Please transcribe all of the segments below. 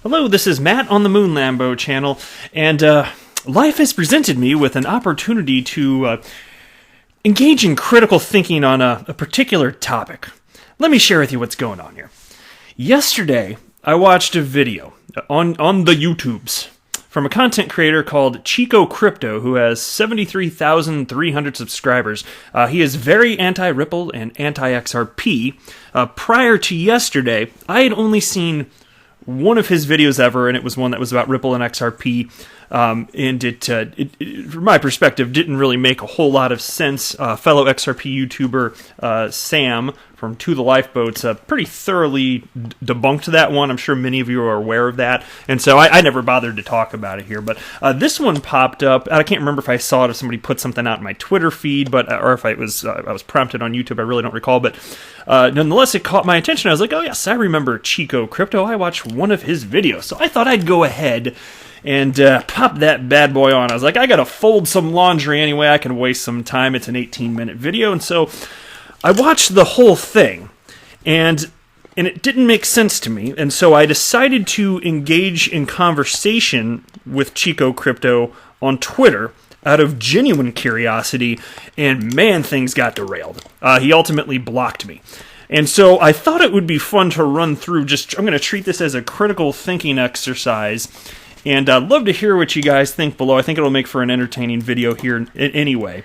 Hello, this is Matt on the Moon Lambo channel, and life has presented me with an opportunity to engage in critical thinking on a particular topic. Let me share with you what's going on here. Yesterday, I watched a video on the YouTubes from a content creator called Chico Crypto, who has 73,300 subscribers. He is very anti-Ripple and anti-XRP. Prior to yesterday, I had only seen one of his videos ever, and it was one that was about Ripple and XRP, and it, from my perspective, didn't really make a whole lot of sense. Fellow XRP YouTuber Sam from To The Lifeboats pretty thoroughly debunked that one. I'm sure many of you are aware of that, and so I never bothered to talk about it here. But this one popped up. I can't remember if I saw it, if somebody put something out in my Twitter feed, but or if I was prompted on YouTube. I really don't recall, but nonetheless, it caught my attention. I was like, oh yes, I remember Chico Crypto. I watched one of his videos, so I thought I'd go ahead and pop that bad boy on. I was like, I gotta fold some laundry anyway. I can waste some time. It's an 18-minute video, and so I watched the whole thing, and it didn't make sense to me, and so I decided to engage in conversation with Chico Crypto on Twitter out of genuine curiosity, and man, things got derailed. He ultimately blocked me. And so I thought it would be fun to run through, I'm going to treat this as a critical thinking exercise, and I'd love to hear what you guys think below. I think it'll make for an entertaining video here anyway.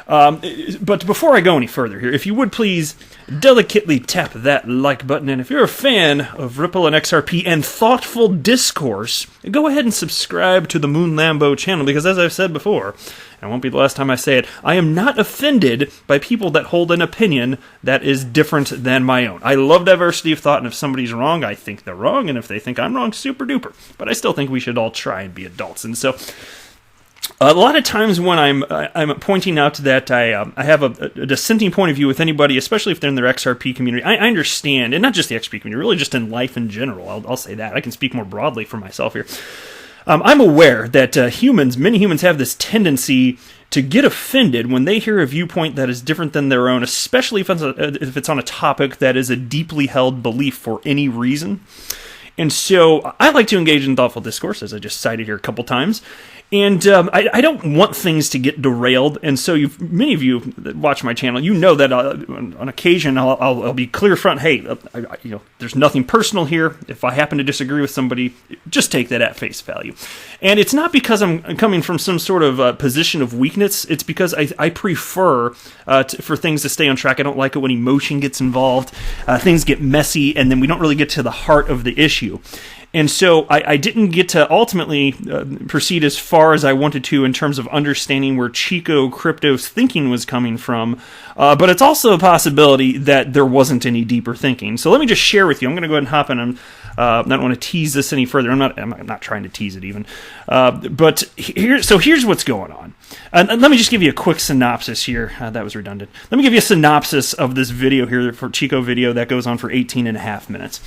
But before I go any further here, if you would please delicately tap that like button, and if you're a fan of Ripple and XRP and thoughtful discourse, go ahead and subscribe to the Moon Lambo channel, because as I've said before, and it won't be the last time I say it, I am not offended by people that hold an opinion that is different than my own. I love diversity of thought, and if somebody's wrong, I think they're wrong, and if they think I'm wrong, super duper. But I still think we should all try and be adults, and so a lot of times when I'm pointing out that I have a dissenting point of view with anybody, especially if they're in their XRP community, I understand, and not just the XRP community, really just in life in general. I'll say that. I can speak more broadly for myself here. I'm aware that many humans have this tendency to get offended when they hear a viewpoint that is different than their own, especially if it's on a topic that is a deeply held belief for any reason. And so I like to engage in thoughtful discourse, as I just cited here a couple times. And I don't want things to get derailed, and so many of you that watch my channel, you know that on occasion I'll be clear front. Hey, there's nothing personal here. If I happen to disagree with somebody, just take that at face value. And it's not because I'm coming from some sort of position of weakness. It's because I prefer for things to stay on track. I don't like it when emotion gets involved. Things get messy, and then we don't really get to the heart of the issue. And so I didn't get to ultimately proceed as far as I wanted to in terms of understanding where Chico Crypto's thinking was coming from, but it's also a possibility that there wasn't any deeper thinking. So let me just share with you. I'm going to go ahead and hop in. I don't want to tease this any further. I'm not trying to tease it even. But here's what's going on. And let me just give you a quick synopsis here. That was redundant. Let me give you a synopsis of this video here for Chico video that goes on for 18 and a half minutes.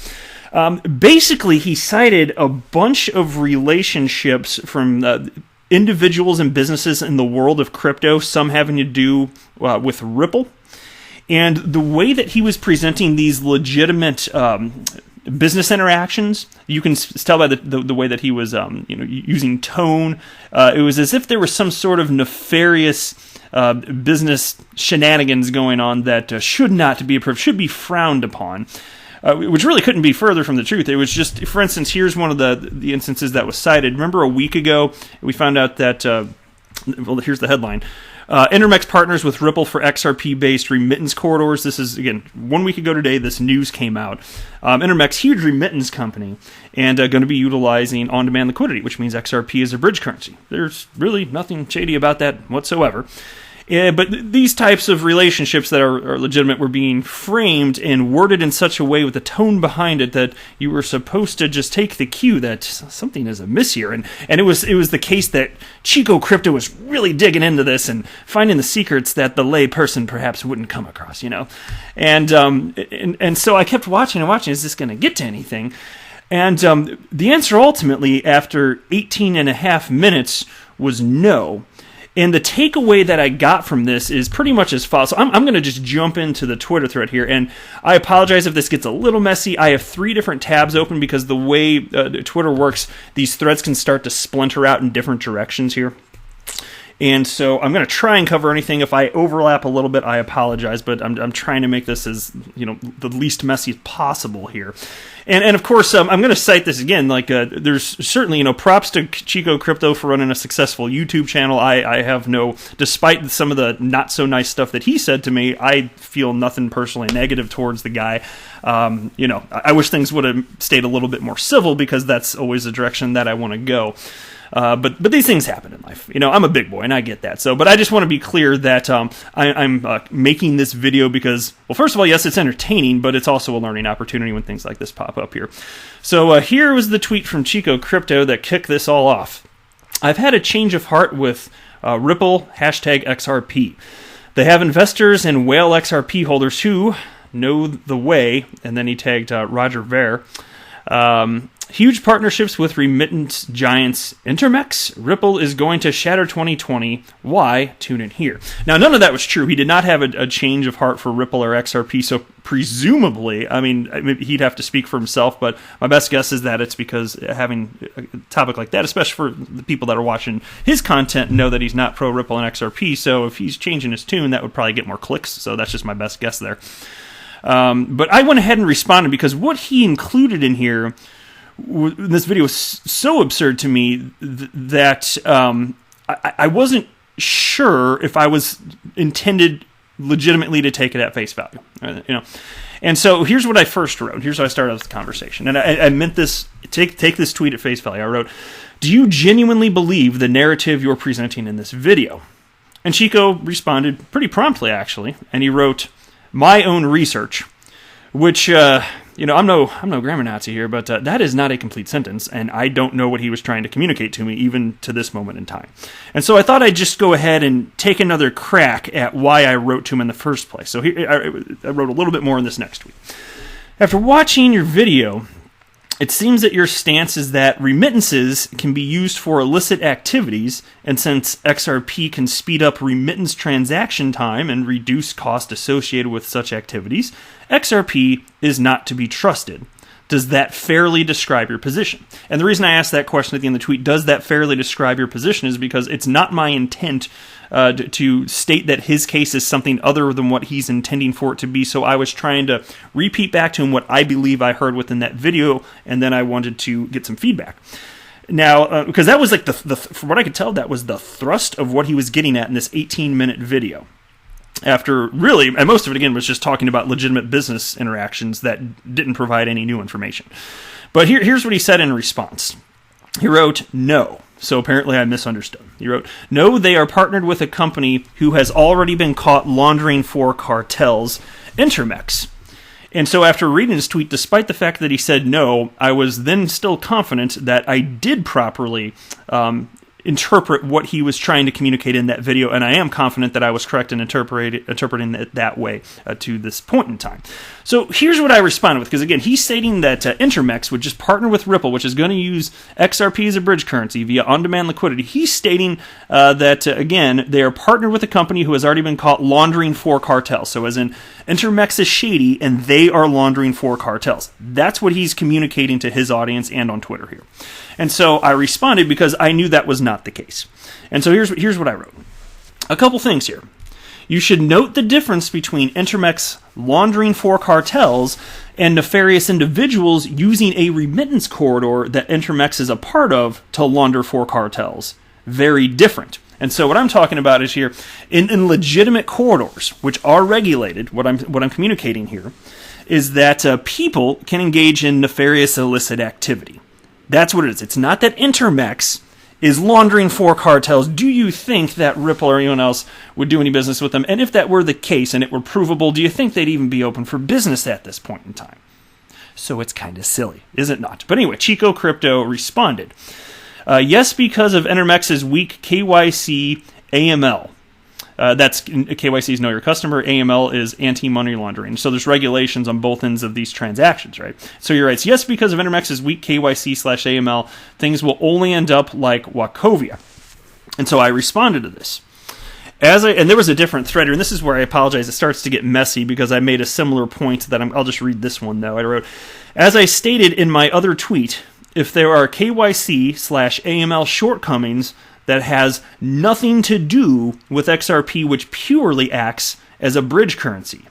Basically, he cited a bunch of relationships from individuals and businesses in the world of crypto, some having to do with Ripple, and the way that he was presenting these legitimate business interactions. You can tell by the way that he was using tone. It was as if there was some sort of nefarious business shenanigans going on that should not be approved, should be frowned upon. Which really couldn't be further from the truth. It was just, for instance, here's one of the instances that was cited. Remember a week ago, we found out that, here's the headline. Intermex partners with Ripple for XRP-based remittance corridors. This is, again, 1 week ago today, this news came out. Intermex, huge remittance company, and going to be utilizing on-demand liquidity, which means XRP is a bridge currency. There's really nothing shady about that whatsoever. But these types of relationships that are legitimate were being framed and worded in such a way with a tone behind it that you were supposed to just take the cue that something is amiss here. And it was the case that Chico Crypto was really digging into this and finding the secrets that the lay person perhaps wouldn't come across, And so I kept watching. Is this going to get to anything? And the answer ultimately, after 18 and a half minutes, was no. And the takeaway that I got from this is pretty much as follows. So I'm going to just jump into the Twitter thread here, and I apologize if this gets a little messy. I have 3 different tabs open because the way Twitter works, these threads can start to splinter out in different directions here. And so I'm going to try and cover anything. If I overlap a little bit, I apologize, but I'm trying to make this as, the least messy as possible here. And of course, I'm going to cite this again. Like, there's certainly, props to Chico Crypto for running a successful YouTube channel. I have despite some of the not so nice stuff that he said to me, I feel nothing personally negative towards the guy. I wish things would have stayed a little bit more civil, because that's always the direction that I want to go. But these things happen in life. I'm a big boy, and I get that. But I just want to be clear that I'm making this video because, well, first of all, yes, it's entertaining, but it's also a learning opportunity when things like this pop up here. So here was the tweet from Chico Crypto that kicked this all off. I've had a change of heart with Ripple, #XRP. They have investors and whale XRP holders who know the way, and then he tagged Roger Ver. Huge partnerships with remittance giants Intermex. Ripple is going to shatter 2020. Why? Tune in here. Now, none of that was true. He did not have a change of heart for Ripple or XRP, so presumably, maybe he'd have to speak for himself, but my best guess is that it's because having a topic like that, especially for the people that are watching his content, know that he's not pro Ripple and XRP, so if he's changing his tune, that would probably get more clicks, so that's just my best guess there. But I went ahead and responded because what he included in here, this video was so absurd to me that I wasn't sure if I was intended legitimately to take it at face value, And so here's what I first wrote. Here's how I started this conversation, and I meant this. Take this tweet at face value. I wrote, "Do you genuinely believe the narrative you're presenting in this video?" And Chico responded pretty promptly, actually, and he wrote, "My own research," which. I'm no grammar Nazi here, but that is not a complete sentence, and I don't know what he was trying to communicate to me, even to this moment in time. And so I thought I'd just go ahead and take another crack at why I wrote to him in the first place. So here, I wrote a little bit more in this next tweet. After watching your video, it seems that your stance is that remittances can be used for illicit activities, and since XRP can speed up remittance transaction time and reduce cost associated with such activities, XRP is not to be trusted. Does that fairly describe your position? And the reason I asked that question at the end of the tweet, does that fairly describe your position, is because it's not my intent to state that his case is something other than what he's intending for it to be. So I was trying to repeat back to him what I believe I heard within that video, and then I wanted to get some feedback. Now, because that was like from what I could tell, that was the thrust of what he was getting at in this 18-minute video. After really, and most of it again was just talking about legitimate business interactions that didn't provide any new information. But here's what he said in response. He wrote, "No." So apparently I misunderstood. He wrote, "No, they are partnered with a company who has already been caught laundering for cartels, Intermex." And so after reading his tweet, despite the fact that he said no, I was then still confident that I did properly interpret what he was trying to communicate in that video, and I am confident that I was correct in interpreting it that way to this point in time. So here's what I responded with, because again, he's stating that Intermex would just partner with Ripple, which is going to use XRP as a bridge currency via on-demand liquidity. He's stating that, again, they are partnered with a company who has already been caught laundering for cartels. So as in, Intermex is shady, and they are laundering for cartels. That's what he's communicating to his audience and on Twitter here. And so I responded because I knew that was not the case. And so here's what I wrote. A couple things here. You should note the difference between Intermex laundering for cartels and nefarious individuals using a remittance corridor that Intermex is a part of to launder for cartels. Very different. And so what I'm talking about is here, in legitimate corridors, which are regulated, what I'm communicating here, is that people can engage in nefarious illicit activity. That's what it is. It's not that Intermex is laundering for cartels. Do you think that Ripple or anyone else would do any business with them? And if that were the case and it were provable, do you think they'd even be open for business at this point in time? So it's kind of silly, is it not? But anyway, Chico Crypto responded. Yes, because of Intermex's weak KYC AML. That's KYC is Know Your Customer. AML is anti-money laundering. So there's regulations on both ends of these transactions, right? So you're right. Yes, because of Intermex's weak KYC/AML, things will only end up like Wachovia. And so I responded to this. And there was a different thread here, and this is where I apologize. It starts to get messy because I made a similar point that I'll just read this one, though. I wrote, as I stated in my other tweet, if there are KYC/AML shortcomings that has nothing to do with XRP, which purely acts as a bridge currency,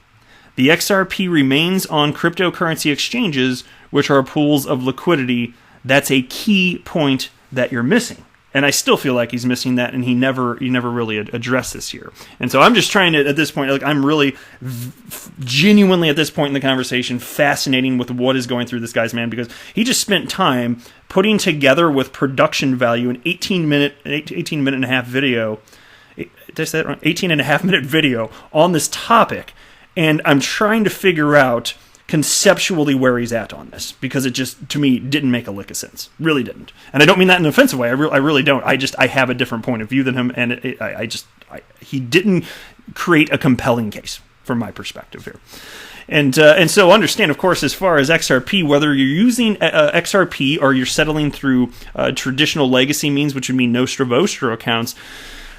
the XRP remains on cryptocurrency exchanges, which are pools of liquidity. That's a key point that you're missing. And I still feel like he's missing that, and he never really addressed this here. And so I'm just trying to, at this point, like I'm really genuinely at this point in the conversation fascinating with what is going through this guy's man, because he just spent time putting together with production value an 18 minute and a half video. Did I say that wrong? 18 and a half minute video on this topic, and I'm trying to figure out conceptually where he's at on this, because it just, to me, didn't make a lick of sense. Really didn't. And I don't mean that in an offensive way. I really don't. I have a different point of view than him, and he didn't create a compelling case from my perspective here. And so understand, of course, as far as XRP, whether you're using XRP or you're settling through traditional legacy means, which would mean Nostra Vostra accounts,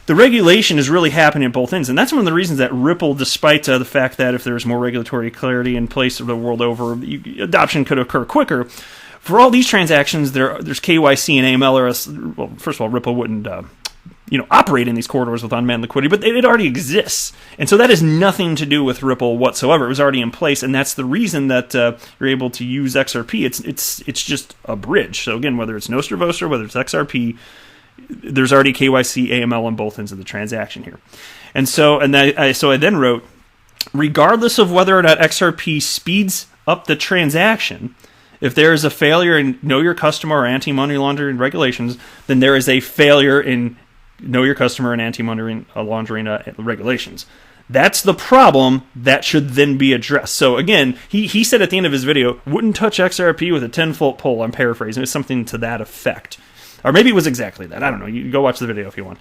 the regulation is really happening at both ends, and that's one of the reasons that Ripple, despite the fact that if there's more regulatory clarity in place the world over, adoption could occur quicker. For all these transactions, there's KYC and AML, well, first of all, Ripple wouldn't operate in these corridors with unmanned liquidity, but it already exists, and so that has nothing to do with Ripple whatsoever. It was already in place, and that's the reason that you're able to use XRP. It's just a bridge. So again, whether it's Nostra Vostra, whether it's XRP, there's already KYC, AML on both ends of the transaction here. And so I then wrote, regardless of whether or not XRP speeds up the transaction, if there is a failure in Know Your Customer or anti-money laundering regulations, then there is a failure in Know Your Customer and anti-money laundering regulations. That's the problem that should then be addressed. So again, he said at the end of his video, wouldn't touch XRP with a 10-foot pole. I'm paraphrasing. It was something to that effect. Or maybe it was exactly that. I don't know. You go watch the video if you want.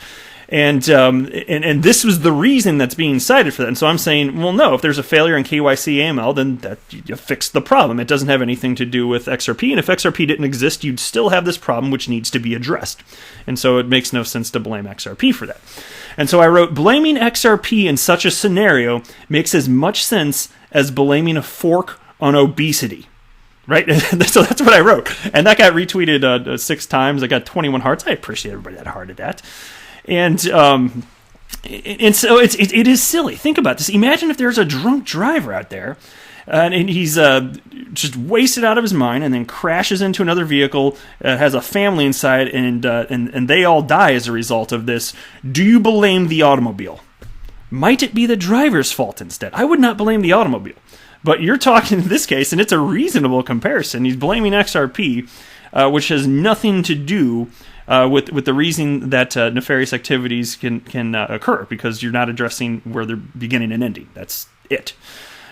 And this was the reason that's being cited for that. And so I'm saying, well, no, if there's a failure in KYC AML, then that you fix the problem. It doesn't have anything to do with XRP. And if XRP didn't exist, you'd still have this problem, which needs to be addressed. And so it makes no sense to blame XRP for that. And so I wrote, blaming XRP in such a scenario makes as much sense as blaming a fork on obesity. Right? So that's what I wrote. And that got retweeted 6 times. I got 21 hearts. I appreciate everybody that hearted that. And so it is silly. Think about this. Imagine if there's a drunk driver out there and he's just wasted out of his mind and then crashes into another vehicle, has a family inside, and they all die as a result of this. Do you blame the automobile? Might it be the driver's fault instead? I would not blame the automobile. But you're talking in this case, and it's a reasonable comparison. He's blaming XRP, which has nothing to do with the reason that nefarious activities can occur, because you're not addressing where they're beginning and ending. That's it.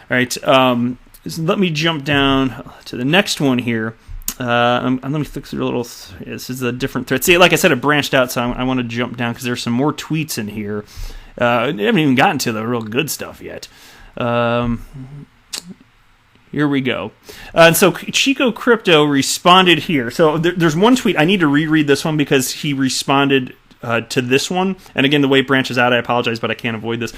All right. So let me jump down to the next one here. Let me fix it a little. This is a different thread. See, like I said, it branched out, so I want to jump down because there's some more tweets in here. I haven't even gotten to the real good stuff yet. Here we go. And so Chico Crypto responded here. So there's one tweet. I need to reread this one because he responded to this one. And again, the way it branches out, I apologize, but I can't avoid this.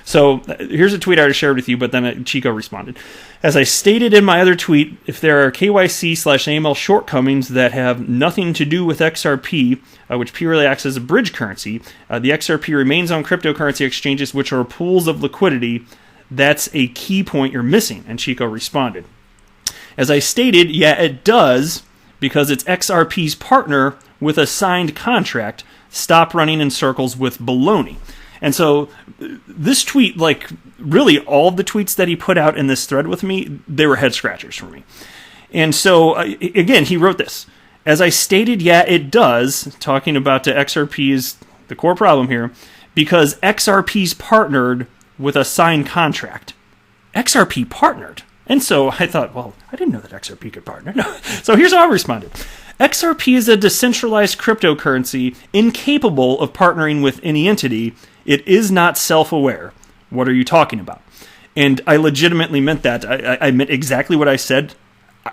So here's a tweet I already shared with you, but then Chico responded. As I stated in my other tweet, if there are KYC/AML shortcomings that have nothing to do with XRP, which purely acts as a bridge currency, the XRP remains on cryptocurrency exchanges, which are pools of liquidity. That's a key point you're missing. And Chico responded. As I stated, yeah, it does, because it's XRP's partner with a signed contract. Stop running in circles with baloney. And so this tweet, like really all of the tweets that he put out in this thread with me, they were head scratchers for me. And so, again, he wrote this. As I stated, yeah, it does, talking about XRP is the core problem here, because XRP's partnered with a signed contract. XRP partnered. And so I thought, well, I didn't know that XRP could partner. No. So here's how I responded. XRP is a decentralized cryptocurrency incapable of partnering with any entity. It is not self-aware. What are you talking about? And I legitimately meant that. I meant exactly what I said.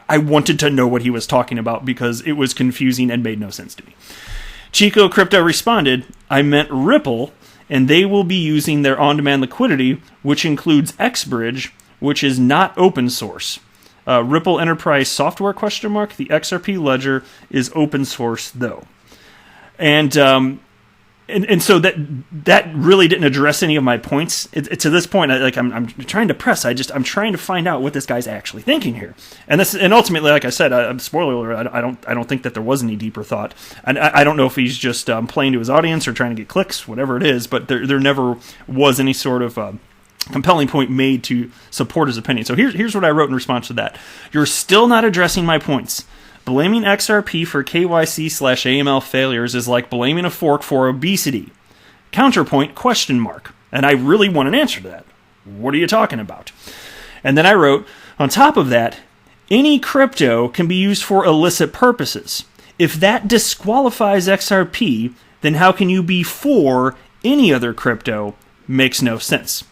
I wanted to know what he was talking about because it was confusing and made no sense to me. Chico Crypto responded, I meant Ripple, and they will be using their on-demand liquidity, which includes Xbridge, which is not open source. Ripple Enterprise Software ? The XRP ledger is open source though. And so that really didn't address any of my points. To this point, I'm trying to press. I'm trying to find out what this guy's actually thinking here. And ultimately, like I said, spoiler alert, I don't think that there was any deeper thought. And I don't know if he's just playing to his audience or trying to get clicks, whatever it is. But there never was any sort of compelling point made to support his opinion. So here's what I wrote in response to that. You're still not addressing my points. Blaming XRP for KYC/AML failures is like blaming a fork for obesity. Counterpoint ? And I really want an answer to that. What are you talking about? And then I wrote, on top of that, any crypto can be used for illicit purposes. If that disqualifies XRP, then how can you be for any other crypto? Makes no sense.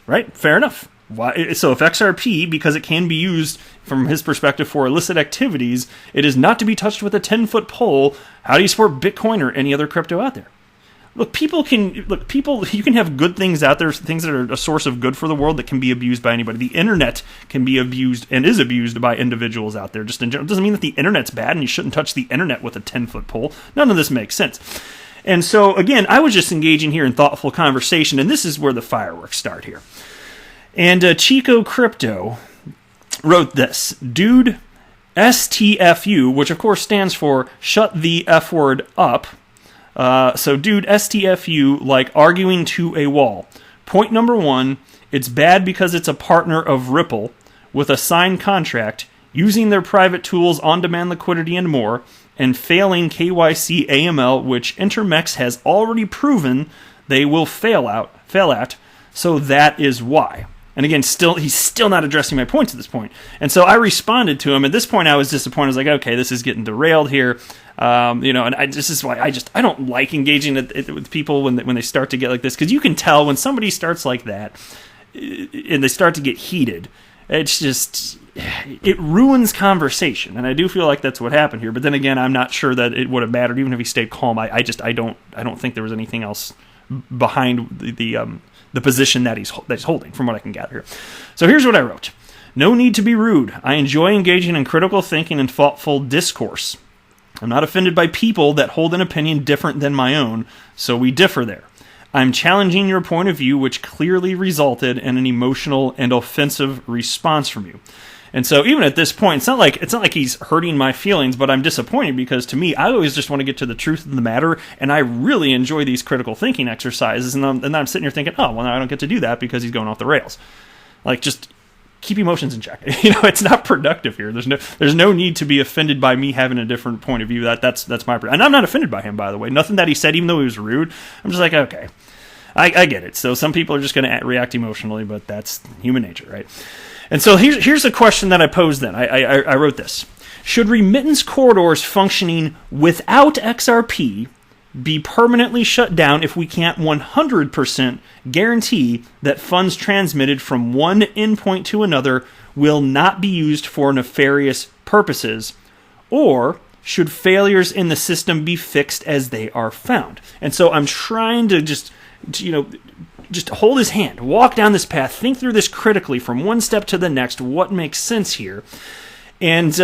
Right? Fair enough. Why? So if XRP, because it can be used from his perspective for illicit activities, it is not to be touched with a 10-foot pole, how do you support Bitcoin or any other crypto out there? You can have good things out there, things that are a source of good for the world that can be abused by anybody. The internet can be abused and is abused by individuals out there. Just in general, it doesn't mean that the internet's bad and you shouldn't touch the internet with a 10-foot pole. None of this makes sense. And so, again, I was just engaging here in thoughtful conversation, and this is where the fireworks start here. And Chico Crypto wrote this, dude, STFU, which of course stands for shut the F word up. So dude, STFU, like arguing to a wall. Point number 1, it's bad because it's a partner of Ripple with a signed contract, using their private tools, on-demand liquidity, and more, and failing KYC AML, which Intermex has already proven they will fail at. So that is why. And again, he's still not addressing my points at this point. And so I responded to him. At this point, I was disappointed. I was like, okay, this is getting derailed here. And this is why I don't like engaging with people when they start to get like this, because you can tell when somebody starts like that and they start to get heated. It ruins conversation, and I do feel like that's what happened here. But then again, I'm not sure that it would have mattered even if he stayed calm. I don't think there was anything else behind the position that he's holding, from what I can gather here. So here's what I wrote. No need to be rude. I enjoy engaging in critical thinking and thoughtful discourse. I'm not offended by people that hold an opinion different than my own, so we differ there. I'm challenging your point of view, which clearly resulted in an emotional and offensive response from you. And so even at this point, it's not like he's hurting my feelings, but I'm disappointed because to me, I always just want to get to the truth of the matter, and I really enjoy these critical thinking exercises, and I'm sitting here thinking, oh, well, now I don't get to do that because he's going off the rails. Like, just keep emotions in check. It's not productive here. There's no need to be offended by me having a different point of view. That's my, and I'm not offended by him, by the way. Nothing that he said, even though he was rude, I'm just like, okay, I get it. So some people are just going to react emotionally, but that's human nature, right? And so here's a question that I posed then. I wrote this. Should remittance corridors functioning without XRP be permanently shut down if we can't 100% guarantee that funds transmitted from one endpoint to another will not be used for nefarious purposes? Or should failures in the system be fixed as they are found? And so I'm trying to just hold his hand, walk down this path, think through this critically from one step to the next, what makes sense here. And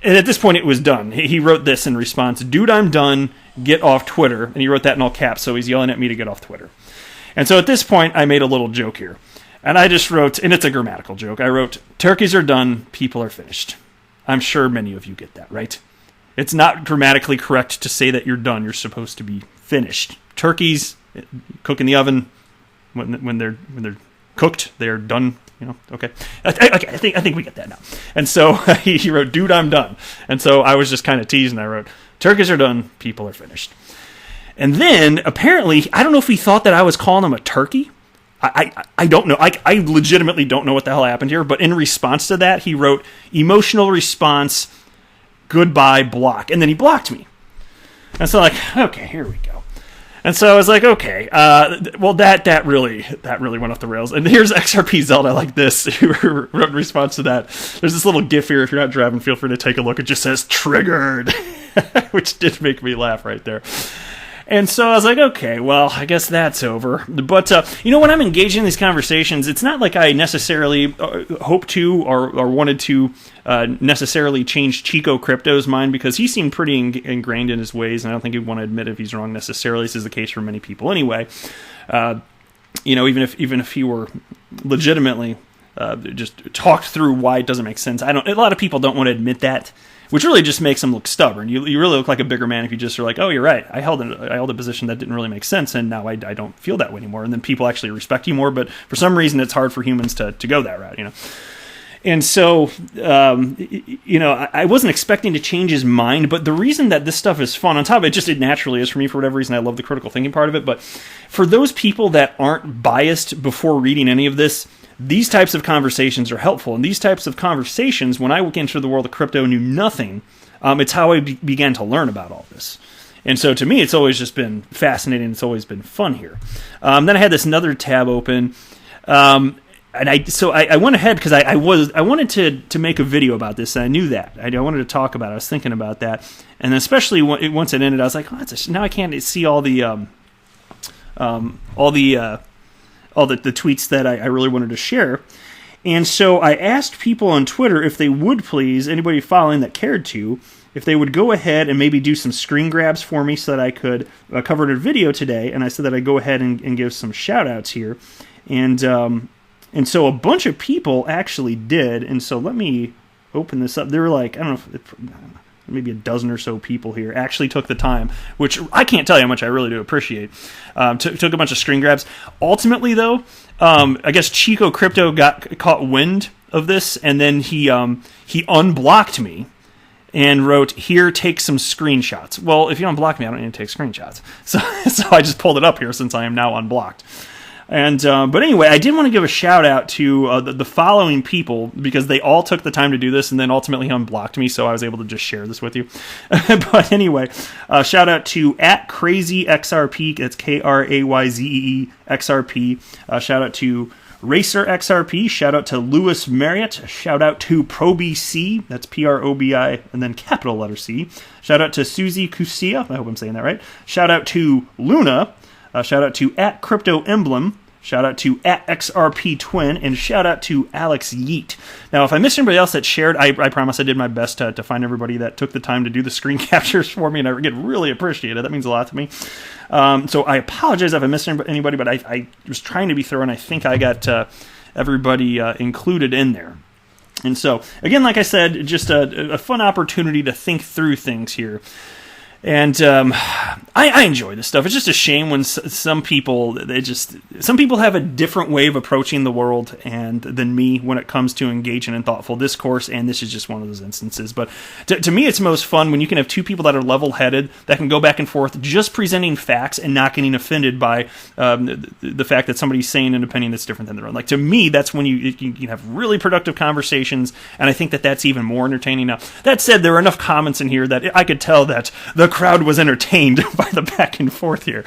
at this point, it was done. He wrote this in response, dude, I'm done, get off Twitter. And he wrote that in all caps, so he's yelling at me to get off Twitter. And so at this point, I made a little joke here. And I just wrote, and it's a grammatical joke, I wrote, turkeys are done, people are finished. I'm sure many of you get that, right? It's not grammatically correct to say that you're done. You're supposed to be finished. Turkeys cook in the oven. When they're cooked, they're done. Okay. I think we get that now. And so he wrote, "Dude, I'm done." And so I was just kind of teasing. I wrote, "Turkeys are done. People are finished." And then apparently, I don't know if he thought that I was calling him a turkey. I don't know. I legitimately don't know what the hell happened here. But in response to that, he wrote, "Emotional response. Goodbye. Block." And then he blocked me. And so okay, here we go. And so I was like, okay, well, that really went off the rails. And here's XRP Zelda like this, who wrote in response to that. There's this little GIF here. If you're not driving, feel free to take a look. It just says triggered, which did make me laugh right there. And so I was like, okay, well, I guess that's over. But, when I'm engaging in these conversations, it's not like I necessarily hope to or wanted to necessarily change Chico Crypto's mind, because he seemed pretty ingrained in his ways, and I don't think he'd want to admit if he's wrong necessarily. This is the case for many people anyway. Even if he were legitimately just talked through why it doesn't make sense. A lot of people don't want to admit that, which really just makes them look stubborn. You really look like a bigger man if you just are like, oh, you're right. I held a position that didn't really make sense, and now I don't feel that way anymore. And then people actually respect you more. But for some reason, it's hard for humans to go that route, And so, I wasn't expecting to change his mind, but the reason that this stuff is fun, on top of it, it naturally is for me for whatever reason. I love the critical thinking part of it. But for those people that aren't biased before reading any of this, these types of conversations are helpful. And these types of conversations, when I went into the world of crypto and knew nothing, it's how I began to learn about all this. And so to me, it's always just been fascinating. It's always been fun here. Then I had this another tab open. And I went ahead because I wanted to make a video about this, and I knew that. I wanted to talk about it. I was thinking about that. And especially once it ended, I was like, now I can't see all the tweets that I really wanted to share. And so I asked people on Twitter if they would please, anybody following that cared to, if they would go ahead and maybe do some screen grabs for me so that I could cover a video today. And I said that I'd go ahead and give some shout outs here. And so a bunch of people actually did. And so let me open this up. There were like, I don't know, maybe a dozen or so people here actually took the time, which I can't tell you how much I really do appreciate. Took a bunch of screen grabs. Ultimately, though, I guess Chico Crypto got caught wind of this, and then he unblocked me and wrote, "Here, take some screenshots." Well, if you unblock me, I don't need to take screenshots. So I just pulled it up here since I am now unblocked. And but anyway, I did want to give a shout out to the following people, because they all took the time to do this, and then ultimately unblocked me, so I was able to just share this with you. But anyway, shout out to @CrazyXRP. That's KRAYZEE XRP. Shout out to Racer XRP. Shout out to Lewis Marriott. Shout out to ProBC. That's PROBI and then capital letter C. Shout out to Susie Kusia. I hope I'm saying that right. Shout out to Luna. Shout out to @CryptoEmblem, shout out to @XRPTwin, and shout out to Alex Yeet. Now, if I missed anybody else that shared, I promise I did my best to find everybody that took the time to do the screen captures for me, and I really appreciate it. That means a lot to me. So I apologize if I missed anybody, but I was trying to be thorough, and I think I got everybody included in there. And so, again, like I said, just a fun opportunity to think through things here. And I enjoy this stuff. It's just a shame when some people have a different way of approaching the world than me when it comes to engaging in thoughtful discourse, and this is just one of those instances. But to me, it's most fun when you can have two people that are level-headed, that can go back and forth, just presenting facts and not getting offended by the fact that somebody's saying an opinion that's different than their own. Like, to me, that's when you can have really productive conversations, and I think that's even more entertaining. Now, that said, there are enough comments in here that I could tell that the crowd was entertained by the back and forth here.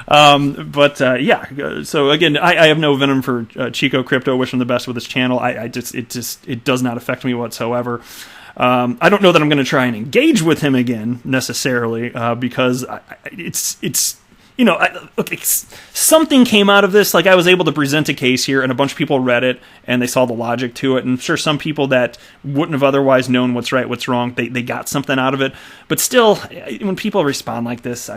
Yeah. So again, I have no venom for Chico Crypto. Wish him the best with his channel. It does not affect me whatsoever. I don't know that I'm going to try and engage with him again necessarily, because something came out of this. Like, I was able to present a case here, and a bunch of people read it, and they saw the logic to it. And I'm sure some people that wouldn't have otherwise known what's right, what's wrong, they got something out of it. But still, when people respond like this,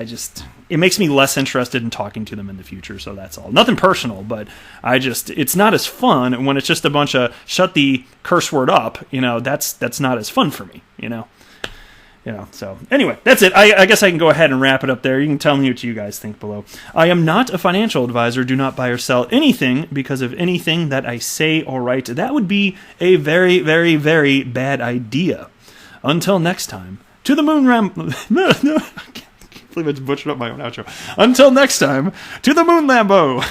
it makes me less interested in talking to them in the future. So that's all. Nothing personal, but it's not as fun when it's just a bunch of shut the curse word up. That's not as fun for me. So anyway, that's it. I guess I can go ahead and wrap it up there. You can tell me what you guys think below. I am not a financial advisor. Do not buy or sell anything because of anything that I say or write. That would be a very, very, very bad idea. Until next time, to the moon No, I can't believe I just butchered up my own outro. Until next time, to the moon Lambo.